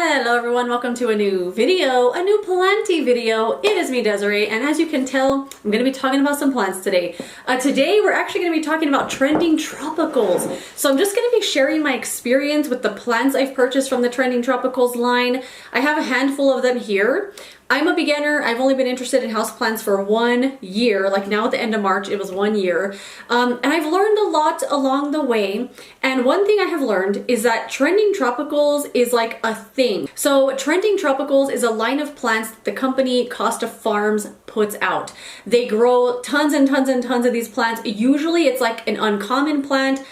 Hello everyone, welcome to a new video, a new planty video. It is me, Desiree, and as you can tell, I'm going to be talking about some plants today. Today we're actually going to be talking about trending tropicals. So I'm just going to be sharing my experience with the plants I've purchased from the trending tropicals line. I have a handful of them here. I'm a beginner. I've only been interested in houseplants for 1 year. Like now at the end of March, it was 1 year. And I've learned a lot along the way. And one thing I have learned is that trending tropicals is like a thing. So trending tropicals is a line of plants that the company Costa Farms puts out. They grow tons and tons and tons of these plants. Usually it's like an uncommon plant.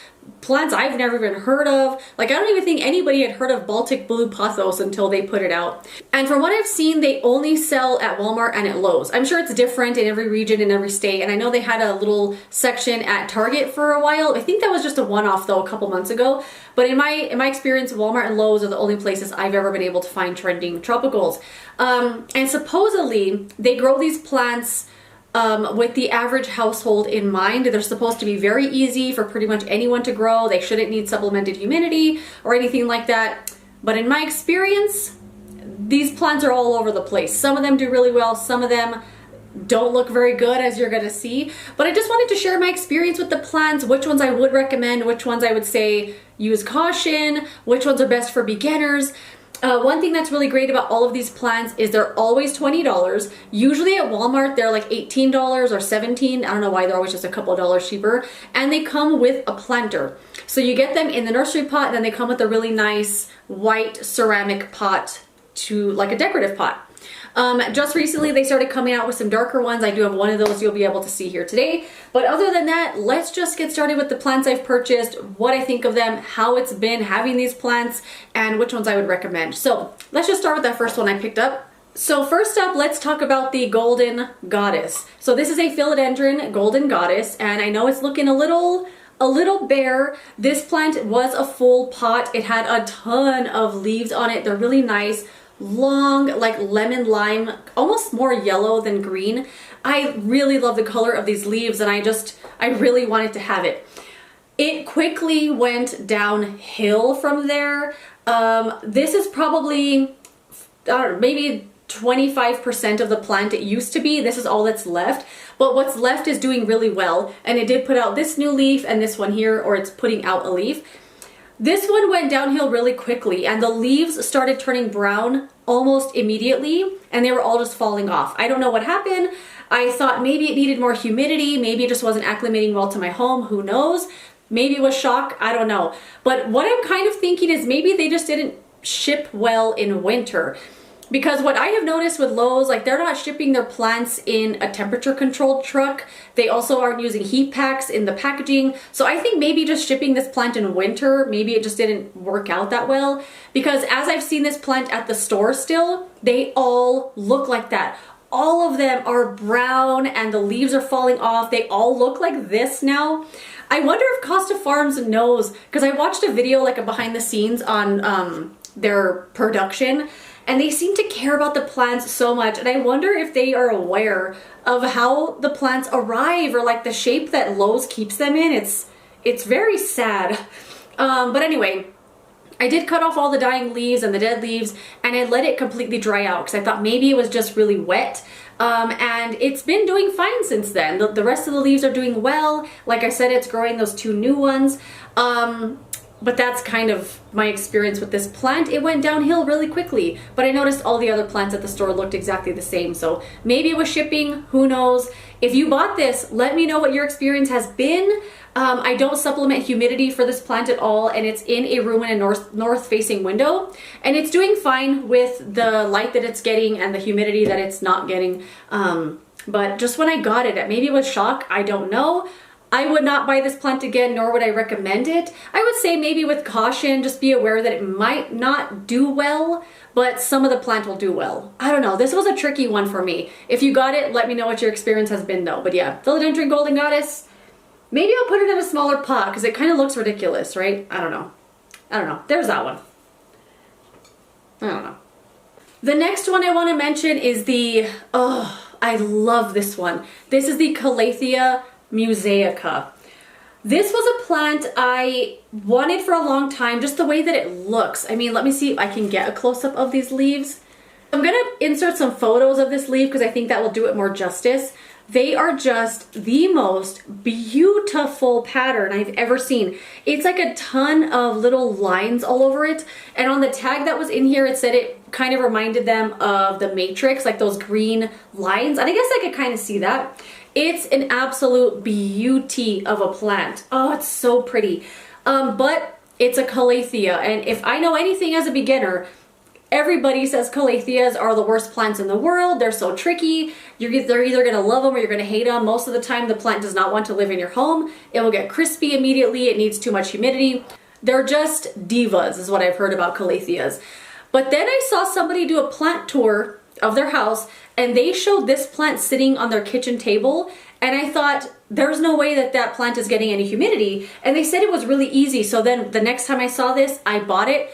Plants I've never even heard of. Like I don't even think anybody had heard of Baltic blue pothos until they put it out. And from what I've seen, they only sell at Walmart and at Lowe's. I'm sure it's different in every region, in every state. And I know they had a little section at Target for a while. I think that was just a one-off though, a couple months ago. But in my experience, Walmart and Lowe's are the only places I've ever been able to find trending tropicals. And supposedly they grow these plants with the average household in mind. They're supposed to be very easy for pretty much anyone to grow. They shouldn't need supplemented humidity or anything like that. But in my experience, these plants are all over the place. Some of them do really well, some of them don't look very good, as you're gonna see. But I just wanted to share my experience with the plants, which ones I would recommend, which ones I would say use caution, which ones are best for beginners. One thing that's really great about all of these plants is they're always $20. Usually at Walmart they're like $18 or $17. I don't know why, they're always just a couple of dollars cheaper. And they come with a planter. So you get them in the nursery pot, and then they come with a really nice white ceramic pot, to like a decorative pot. Just recently they started coming out with some darker ones. I do have one of those you'll be able to see here today. But other than that, let's just get started with the plants I've purchased, what I think of them, how it's been having these plants, and which ones I would recommend. So let's just start with that first one I picked up. So first up, let's talk about the golden goddess. So this is a philodendron golden goddess, and I know it's looking a little bare. This plant was a full pot. It had a ton of leaves on it. They're really nice. Long, like lemon lime, almost more yellow than green. I really love the color of these leaves, and I really wanted to have it. It quickly went downhill from there. This is probably, I don't know, maybe 25% of the plant it used to be. This is all that's left, but what's left is doing really well. And it did put out this new leaf and this one here, or it's putting out a leaf. This one went downhill really quickly, and the leaves started turning brown almost immediately, and they were all just falling off. I don't know what happened. I thought maybe it needed more humidity, maybe it just wasn't acclimating well to my home, who knows? Maybe it was shock, I don't know. But what I'm kind of thinking is maybe they just didn't ship well in winter. Because what I have noticed with Lowe's, like they're not shipping their plants in a temperature controlled truck. They also aren't using heat packs in the packaging. So I think maybe just shipping this plant in winter, maybe it just didn't work out that well. Because as I've seen this plant at the store still, they all look like that. All of them are brown and the leaves are falling off. They all look like this now. I wonder if Costa Farms knows, because I watched a video like a behind the scenes on their production, and they seem to care about the plants so much, and I wonder if they are aware of how the plants arrive, or like the shape that Lowe's keeps them in. It's very sad. But anyway, I did cut off all the dying leaves and the dead leaves, and I let it completely dry out because I thought maybe it was just really wet. And it's been doing fine since then. The rest of the leaves are doing well. Like I said, it's growing those 2 new ones. But that's kind of my experience with this plant. It went downhill really quickly, but I noticed all the other plants at the store looked exactly the same. So maybe it was shipping, who knows? If you bought this, let me know what your experience has been. I don't supplement humidity for this plant at all, and it's in a room in a north facing window, and it's doing fine with the light that it's getting and the humidity that it's not getting. But just when I got it, maybe it was shock, I don't know. I would not buy this plant again, nor would I recommend it. I would say maybe with caution, just be aware that it might not do well, but some of the plant will do well. I don't know, this was a tricky one for me. If you got it, let me know what your experience has been though. But yeah, philodendron golden goddess, maybe I'll put it in a smaller pot because it kind of looks ridiculous, right? I don't know, there's that one. I don't know. The next one I want to mention is the, I love this one. This is the Calathea Musaica. This was a plant I wanted for a long time, just the way that it looks. I mean, let me see if I can get a close-up of these leaves. I'm gonna insert some photos of this leaf because I think that will do it more justice. They are just the most beautiful pattern I've ever seen. It's like a ton of little lines all over it. And on the tag that was in here, it said it kind of reminded them of the Matrix, like those green lines. And I guess I could kind of see that. It's an absolute beauty of a plant. Oh, it's so pretty. But it's a Calathea. And if I know anything as a beginner, everybody says Calatheas are the worst plants in the world. They're so tricky. They're either going to love them or you're going to hate them. Most of the time, the plant does not want to live in your home. It will get crispy immediately. It needs too much humidity. They're just divas, is what I've heard about Calatheas. But then I saw somebody do a plant tour of their house, and they showed this plant sitting on their kitchen table. And I thought, there's no way that that plant is getting any humidity. And they said it was really easy. So then the next time I saw this, I bought it.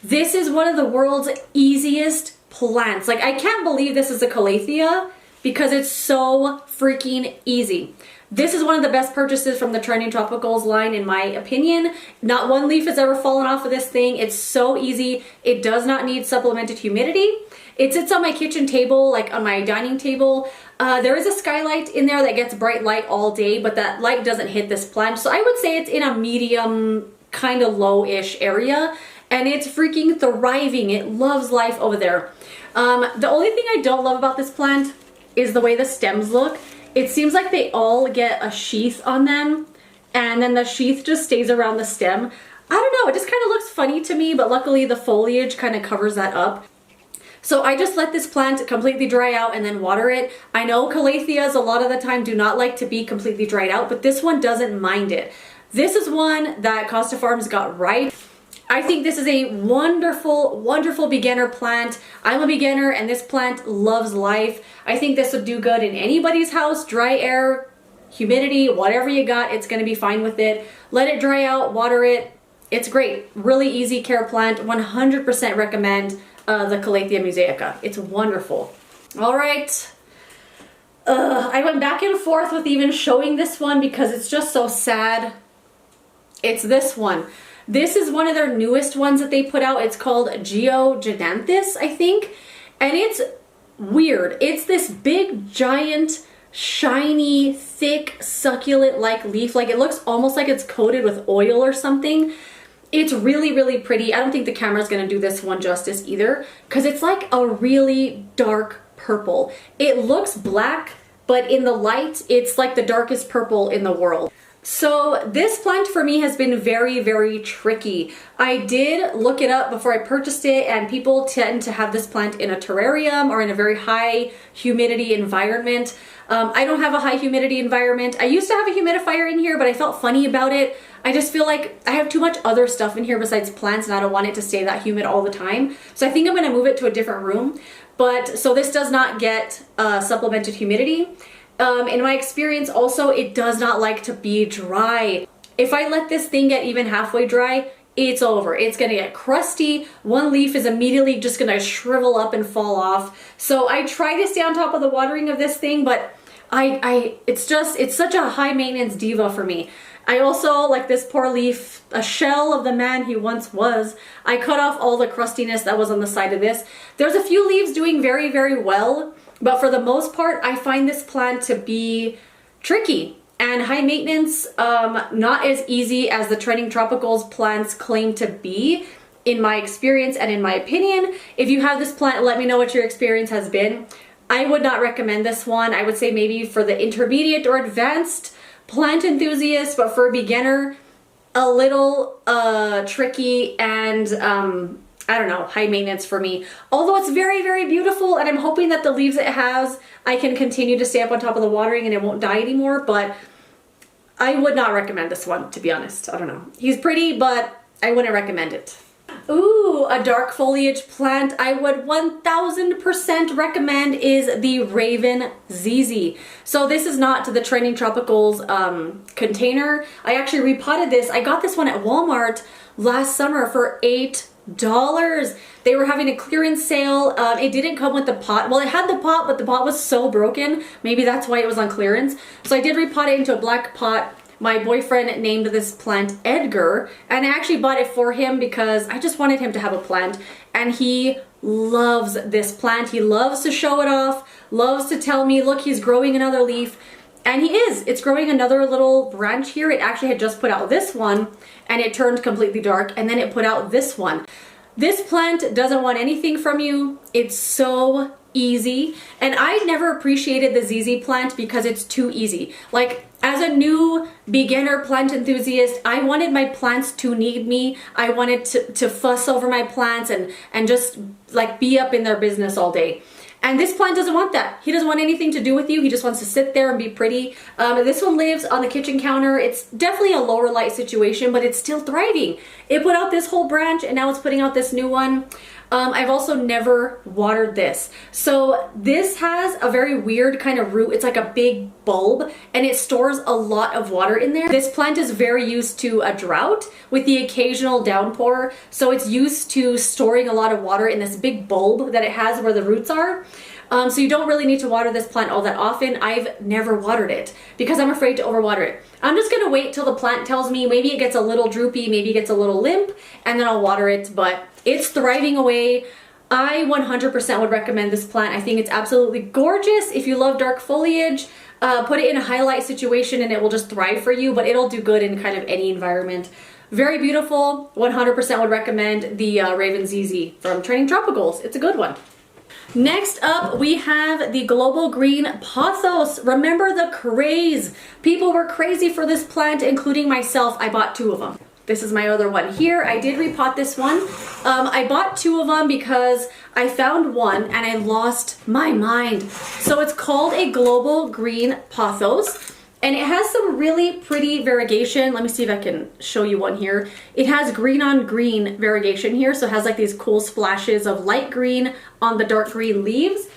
This is one of the world's easiest plants. Like, I can't believe this is a Calathea because it's so freaking easy. This is one of the best purchases from the Trending Tropicals line, in my opinion. Not one leaf has ever fallen off of this thing. It's so easy. It does not need supplemented humidity. It sits on my kitchen table, like on my dining table. There is a skylight in there that gets bright light all day, but that light doesn't hit this plant. So I would say it's in a medium, kind of low-ish area. And it's freaking thriving. It loves life over there. The only thing I don't love about this plant is the way the stems look. It seems like they all get a sheath on them, and then the sheath just stays around the stem. I don't know, it just kind of looks funny to me, but luckily the foliage kind of covers that up. So I just let this plant completely dry out and then water it. I know Calatheas a lot of the time do not like to be completely dried out, but this one doesn't mind it. This is one that Costa Farms got right. I think this is a wonderful, wonderful beginner plant. I'm a beginner and this plant loves life. I think this would do good in anybody's house. Dry air, humidity, whatever you got, it's gonna be fine with it. Let it dry out, water it. It's great. Really easy care plant. 100% recommend the Calathea musaica. It's wonderful. All right. I went back and forth with even showing this one because it's just so sad. It's this one. This is one of their newest ones that they put out. It's called Geogenanthus, I think. And it's weird. It's this big, giant, shiny, thick, succulent-like leaf. Like, it looks almost like it's coated with oil or something. It's really, really pretty. I don't think the camera's gonna do this one justice either, because it's like a really dark purple. It looks black, but in the light, it's like the darkest purple in the world. So this plant for me has been very, very tricky. I did look it up before I purchased it, and people tend to have this plant in a terrarium or in a very high humidity environment. I don't have a high humidity environment. I used to have a humidifier in here, but I felt funny about it. I just feel like I have too much other stuff in here besides plants, and I don't want it to stay that humid all the time. So I think I'm gonna move it to a different room. But so this does not get supplemented humidity. In my experience also, it does not like to be dry. If I let this thing get even halfway dry, it's over. It's gonna get crusty. One leaf is immediately just gonna shrivel up and fall off. So I try to stay on top of the watering of this thing, but it's such a high maintenance diva for me. I also, like this poor leaf, a shell of the man he once was. I cut off all the crustiness that was on the side of this. There's a few leaves doing very, very well, but for the most part, I find this plant to be tricky and high maintenance, not as easy as the Trending Tropicals plants claim to be, in my experience and in my opinion. If you have this plant, let me know what your experience has been. I would not recommend this one. I would say maybe for the intermediate or advanced plant enthusiast, but for a beginner, a little tricky and I don't know, high maintenance for me. Although it's very, very beautiful, and I'm hoping that the leaves it has, I can continue to stay up on top of the watering and it won't die anymore, but I would not recommend this one, to be honest. I don't know. He's pretty, but I wouldn't recommend it. Ooh, a dark foliage plant I would 1000% recommend is the Ravenzz. So this is not to the Trending Tropicals container. I actually repotted this. I got this one at Walmart last summer for $8. They were having a clearance sale. It didn't come with the pot. Well, it had the pot, but the pot was so broken. Maybe that's why it was on clearance. So I did repot it into a black pot my boyfriend named this plant Edgar, and I actually bought it for him because I just wanted him to have a plant, and he loves this plant. He loves to show it off, loves to tell me, look, he's growing another leaf. And he is. It's growing another little branch here. It actually had just put out this one and it turned completely dark, and then it put out this one. This plant doesn't want anything from you. It's so easy. And I never appreciated the ZZ plant because it's too easy. Like, as a new beginner plant enthusiast, I wanted my plants to need me. I wanted to fuss over my plants and just like be up in their business all day. And this plant doesn't want that. He doesn't want anything to do with you. He just wants to sit there and be pretty. This one lives on the kitchen counter. It's definitely a lower light situation, but it's still thriving. It put out this whole branch and now it's putting out this new one. I've also never watered this. So this has a very weird kind of root. It's like a big bulb and it stores a lot of water in there. This plant is very used to a drought with the occasional downpour. So it's used to storing a lot of water in this big bulb that it has where the roots are. So you don't really need to water this plant all that often. I've never watered it because I'm afraid to overwater it. I'm just gonna wait till the plant tells me maybe it gets a little droopy, maybe it gets a little limp, and then I'll water it, but it's thriving away. I 100% would recommend this plant. I think it's absolutely gorgeous. If you love dark foliage, put it in a highlight situation and it will just thrive for you, but it'll do good in kind of any environment. Very beautiful, 100% would recommend the Ravenzz from Trending Tropicals. It's a good one. Next up, we have the global green Pothos. Remember the craze? People were crazy for this plant, including myself. I bought 2 of them. This is my other one here. I did repot this one. I bought 2 of them because I found one and I lost my mind. So it's called a global green Pothos. And it has some really pretty variegation. Let me see if I can show you one here. It has green on green variegation here. So it has like these cool splashes of light green on the dark green leaves.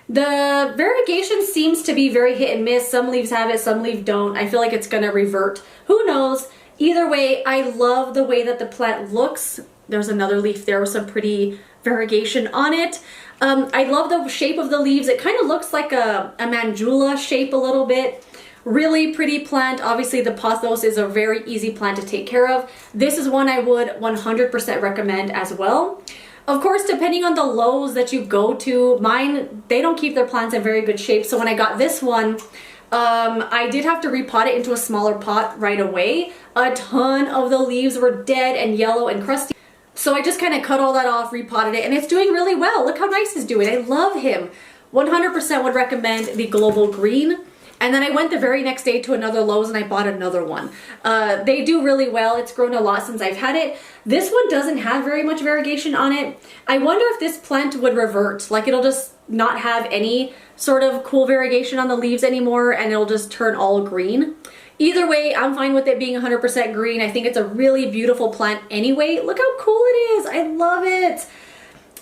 The variegation seems to be very hit and miss. Some leaves have it, some leaves don't. I feel like it's gonna revert. Who knows? Either way, I love the way that the plant looks. There's another leaf there with some pretty variegation on it. I love the shape of the leaves. It kind of looks like a mandula shape a little bit. Really pretty plant. Obviously the Pothos is a very easy plant to take care of. This is one I would 100% recommend as well. Of course, depending on the lows that you go to, mine, they don't keep their plants in very good shape. So when I got this one, I did have to repot it into a smaller pot right away. A ton of the leaves were dead and yellow and crusty. So I just kind of cut all that off, repotted it, and it's doing really well. Look how nice it's doing. I love him. 100% would recommend the global green. And then I went the very next day to another Lowe's and I bought another one. They do really well. It's grown a lot since I've had it. This one doesn't have very much variegation on it. I wonder if this plant would revert. Like it'll just not have any sort of cool variegation on the leaves anymore and it'll just turn all green. Either way, I'm fine with it being 100% green. I think it's a really beautiful plant anyway. Look how cool it is. I love it.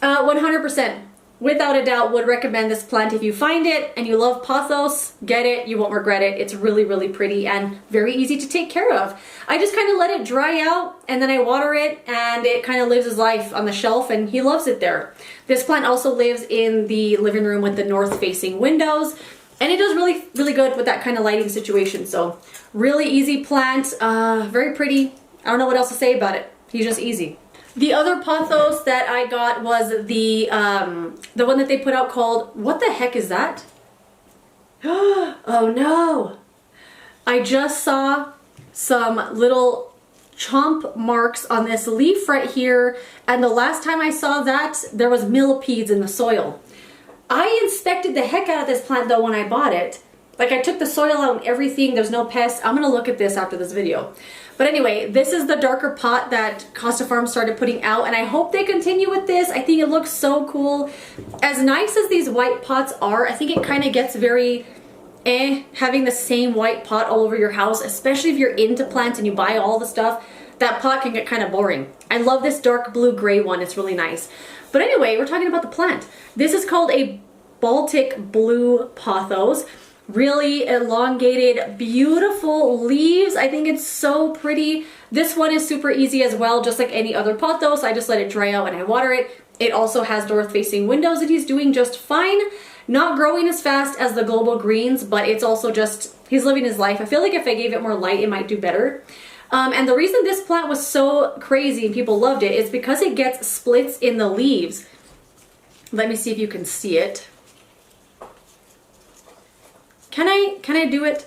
100%. Without a doubt, would recommend this plant. If you find it and you love Pothos, get it. You won't regret it. It's really, really pretty and very easy to take care of. I just kind of let it dry out and then I water it and it kind of lives his life on the shelf and he loves it there. This plant also lives in the living room with the north-facing windows and it does really, really good with that kind of lighting situation. So really easy plant, very pretty. I don't know what else to say about it. He's just easy. The other Pothos that I got was the one that they put out called, what the heck is that? Oh no! I just saw some little chomp marks on this leaf right here, and the last time I saw that, there was millipedes in the soil. I inspected the heck out of this plant though when I bought it. Like I took the soil out and everything, there's no pests. I'm gonna look at this after this video. But anyway, this is the darker pot that Costa Farm started putting out and I hope they continue with this. I think it looks so cool. As nice as these white pots are, I think it kind of gets very having the same white pot all over your house, especially if you're into plants and you buy all the stuff. That pot can get kind of boring. I love this dark blue gray one, it's really nice. But anyway, we're talking about the plant. This is called a Baltic blue Pothos. Really elongated, beautiful leaves. I think it's so pretty. This one is super easy as well, just like any other Pothos. I just let it dry out and I water it. It also has north-facing windows that he's doing just fine. Not growing as fast as the global greens, but it's also just He's living his life. I feel like if I gave it more light, it might do better. And the reason this plant was so crazy and people loved it is because it gets splits in the leaves. Let me see if you can see it. Can I do it?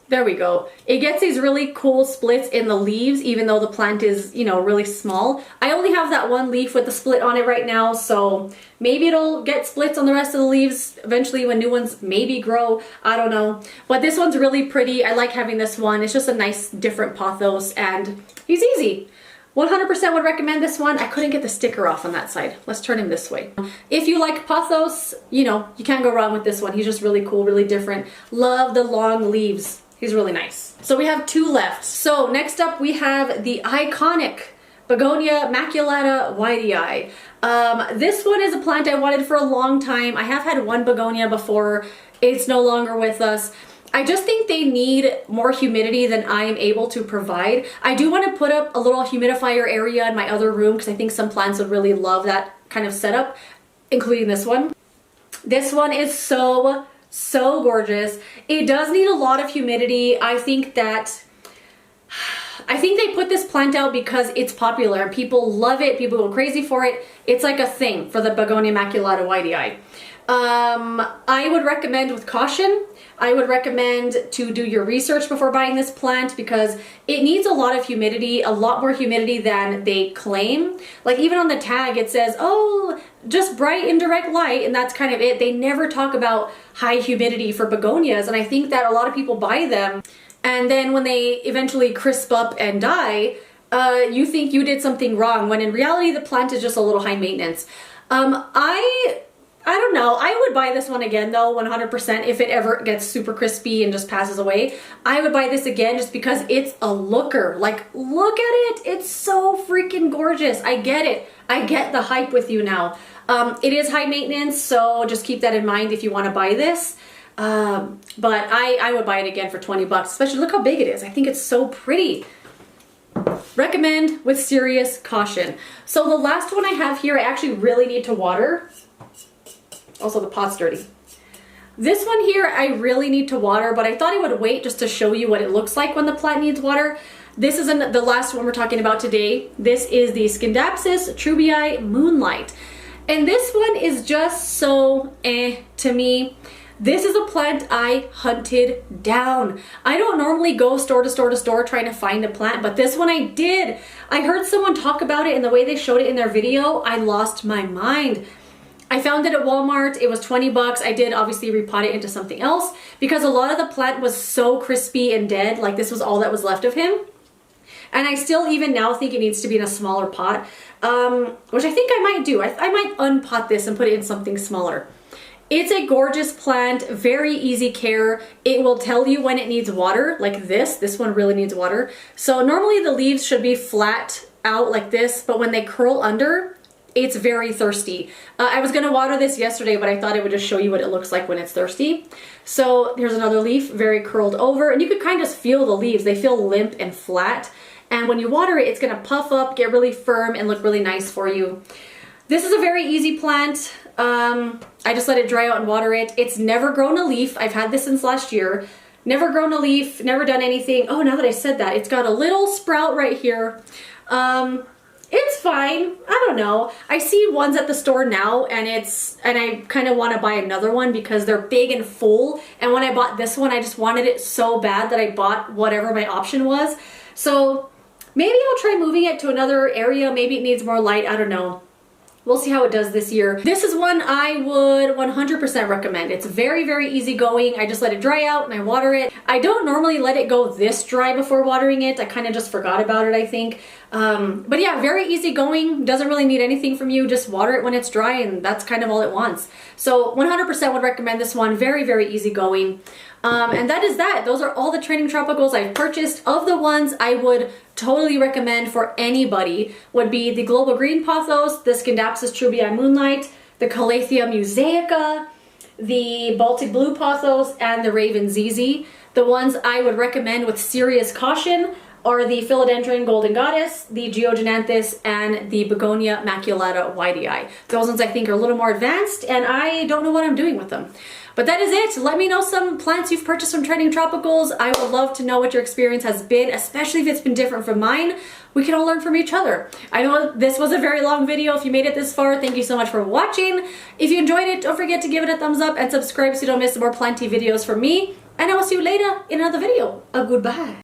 There we go. It gets these really cool splits in the leaves, even though the plant is, you know, really small. I only have that one leaf with the split on it right now, so maybe it'll get splits on the rest of the leaves eventually when new ones maybe grow. I don't know. But this one's really pretty. I like having this one. It's just a nice, different pothos, and he's easy. 100% would recommend this one. I couldn't get the sticker off on that side. Let's turn him this way. If you like pothos, you know, you can't go wrong with this one. He's just really cool, really different. Love the long leaves. He's really nice. So we have 2 left. So next up we have the iconic Begonia maculata wightii. This one is a plant I wanted for a long time. I have had one begonia before. It's no longer with us. I just think they need more humidity than I am able to provide. I do want to put up a little humidifier area in my other room because I think some plants would really love that kind of setup, including this one. This one is so gorgeous. It does need a lot of humidity. I think they put this plant out because it's popular. People love it. People go crazy for it. It's like a thing for the Begonia maculata wightii. I would recommend with caution. I would recommend to do your research before buying this plant because it needs a lot of humidity, a lot more humidity than they claim. Like even on the tag it says, oh, just bright indirect light, and that's kind of it. They never talk about high humidity for begonias, and I think that a lot of people buy them and then when they eventually crisp up and die, you think you did something wrong when in reality the plant is just a little high maintenance. I don't know. I would buy this one again though, 100%, if it ever gets super crispy and just passes away. I would buy this again just because it's a looker. Like, look at it. It's so freaking gorgeous. I get it. I get the hype with you now. It is high maintenance, so just keep that in mind if you want to buy this. But I would buy it again for 20 bucks, especially look how big it is. I think it's so pretty. Recommend with serious caution. So the last one I have here, I actually really need to water. Also, the pot's dirty. This one here, I really need to water, but I thought I would wait just to show you what it looks like when the plant needs water. This is the last one we're talking about today. This is the Skindapsis treubii Moonlight. And this one is just so to me. This is a plant I hunted down. I don't normally go store to store to store trying to find a plant, but this one I did. I heard someone talk about it and the way they showed it in their video, I lost my mind. I found it at Walmart. It was 20 bucks. I did obviously repot it into something else because a lot of the plant was so crispy and dead. Like this was all that was left of him. And I still even now think it needs to be in a smaller pot, which I think I might do. I might unpot this and put it in something smaller. It's a gorgeous plant, very easy care. It will tell you when it needs water, like this. This one really needs water. So normally the leaves should be flat out like this, but when they curl under, it's very thirsty. I was gonna water this yesterday, but I thought it would just show you what it looks like when it's thirsty. So here's another leaf, very curled over, and you could kind of feel the leaves. They feel limp and flat. And when you water it, it's gonna puff up, get really firm, and look really nice for you. This is a very easy plant. I just let it dry out and water it. It's never grown a leaf. I've had this since last year. Never grown a leaf, never done anything. Oh, now that I said that, it's got a little sprout right here. It's fine. I don't know. I see ones at the store now and I kind of want to buy another one because they're big and full. And when I bought this one, I just wanted it so bad that I bought whatever my option was. So maybe I'll try moving it to another area. Maybe it needs more light. I don't know. We'll see how it does this year. This is one I would 100% recommend. It's very, very easy going. I just let it dry out and I water it. I don't normally let it go this dry before watering it. I kind of just forgot about it, I think. But yeah, very easy going. Doesn't really need anything from you. Just water it when it's dry and that's kind of all it wants. So 100% would recommend this one. Very, very easy going. And that is that. Those are all the trending tropicals I've purchased. Of the ones I would totally recommend for anybody would be the Global Green Pothos, the Skindapsis treubii Moonlight, the Calathea Musaica, the Baltic Blue Pothos, and the Ravenzz. The ones I would recommend with serious caution are the philodendron golden goddess, the geogenanthus, and the Begonia maculata wightii. Those ones I think are a little more advanced, and I don't know what I'm doing with them. But that is it. Let me know some plants you've purchased from Trending Tropicals. I would love to know what your experience has been, especially if it's been different from mine. We can all learn from each other. I know this was a very long video. If you made it this far, thank you so much for watching. If you enjoyed it, don't forget to give it a thumbs up and subscribe so you don't miss more plenty videos from me. And I will see you later in another video. Goodbye.